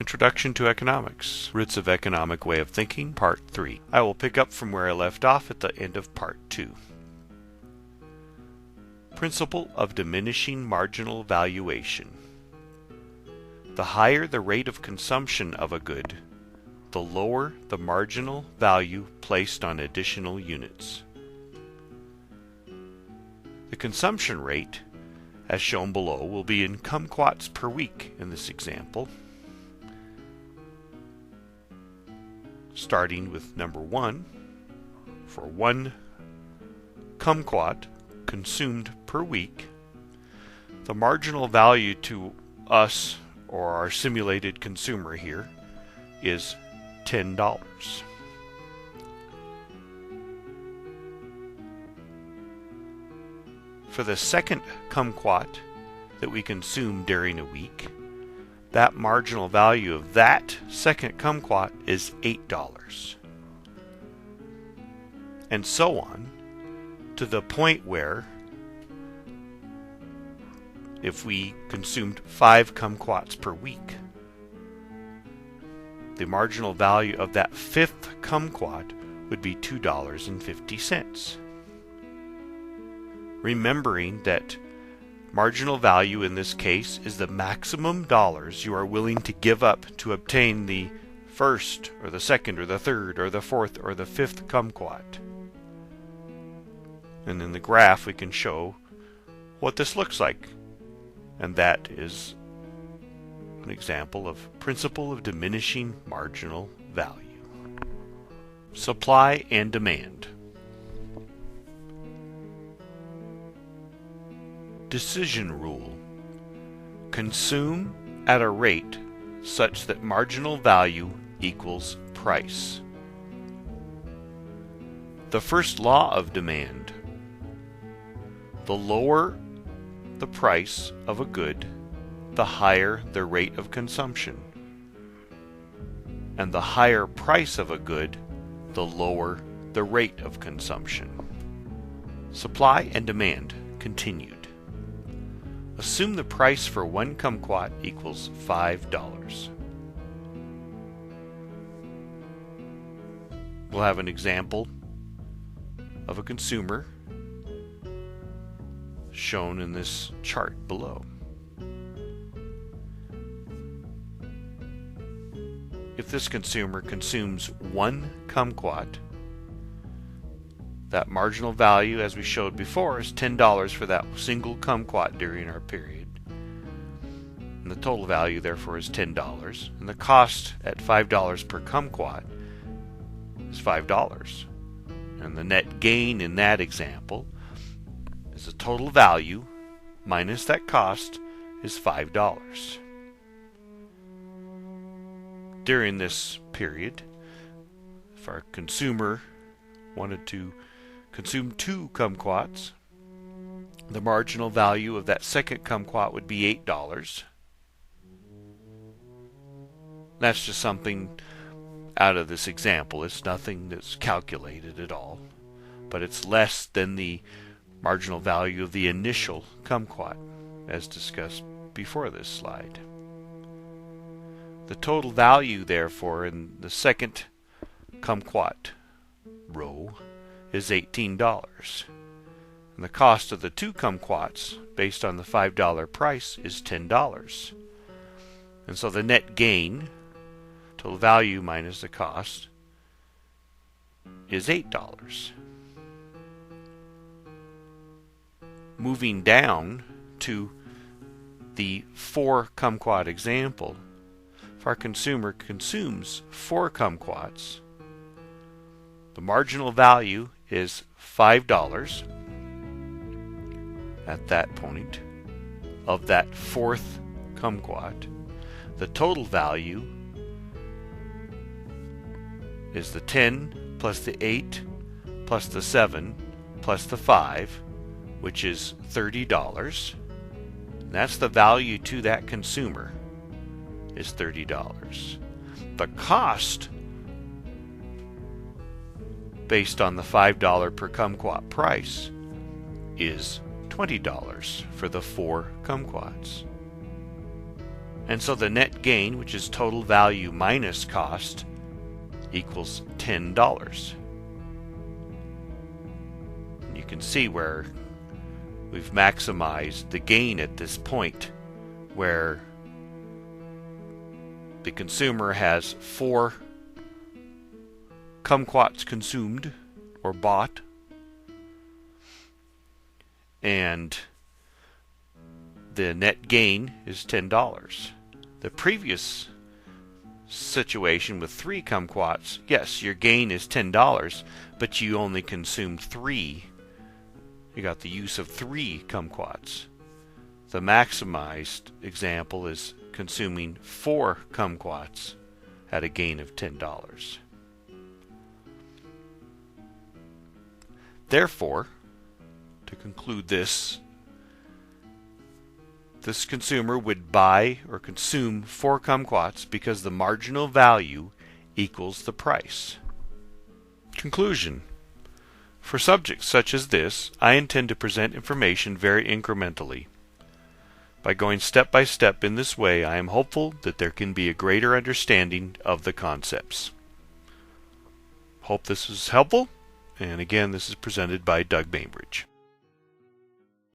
Introduction to Economics, Roots of Economic Way of Thinking, Part 3. I will pick up from where I left off at the end of Part 2. Principle of Diminishing Marginal Valuation. The higher the rate of consumption of a good, the lower the marginal value placed on additional units. The consumption rate, as shown below, will be in kumquats per week in this example. Starting with number 1, for 1 kumquat consumed per week, the marginal value to us, or our simulated consumer here, is $10. For the second kumquat that we consume during a week, that marginal value of that second kumquat is $8. And so on, to the point where if we consumed 5 kumquats per week, the marginal value of that fifth kumquat would be $2.50. Remembering that marginal value in this case is the maximum dollars you are willing to give up to obtain the first, or the second, or the third, or the fourth, or the fifth kumquat. And in the graph we can show what this looks like. And that is an example of principle of diminishing marginal value. Supply and demand. Decision rule. Consume at a rate such that marginal value equals price. The first law of demand. The lower the price of a good, the higher the rate of consumption. And the higher price of a good, the lower the rate of consumption. Supply and demand continued. Assume the price for 1 kumquat equals $5. We'll have an example of a consumer shown in this chart below. If this consumer consumes 1 kumquat, that marginal value, as we showed before, is $10 for that single kumquat during our period. And the total value, therefore, is $10. And the cost at $5 per kumquat is $5. And the net gain in that example is the total value minus that cost is $5. During this period, if our consumer wanted to consume 2 kumquats, the marginal value of that second kumquat would be $8. That's just something out of this example. It's nothing that's calculated at all, but it's less than the marginal value of the initial kumquat, as discussed before this slide. The total value, therefore, in the second kumquat row is $18. And the cost of the 2 kumquats, based on the $5 price, is $10. And so the net gain, total value minus the cost, is $8. Moving down to the 4 kumquat example, if our consumer consumes 4 kumquats, the marginal value is $5 at that point of that 4th kumquat. The total value is the 10 plus the 8 plus the 7 plus the 5, which is $30. That's the value to that consumer, is $30. The cost, based on the $5 per kumquat price, is $20 for the 4 kumquats. And so the net gain, which is total value minus cost, equals $10. And you can see where we've maximized the gain at this point, where the consumer has 4 kumquats consumed or bought, and the net gain is $10. The previous situation with 3 kumquats, yes, your gain is $10, but you only consumed 3. You got the use of 3 kumquats. The maximized example is consuming 4 kumquats at a gain of $10. Therefore, to conclude this consumer would buy or consume 4 kumquats because the marginal value equals the price. Conclusion. For subjects such as this, I intend to present information very incrementally. By going step by step in this way, I am hopeful that there can be a greater understanding of the concepts. Hope this was helpful, and again, this is presented by Doug Bainbridge.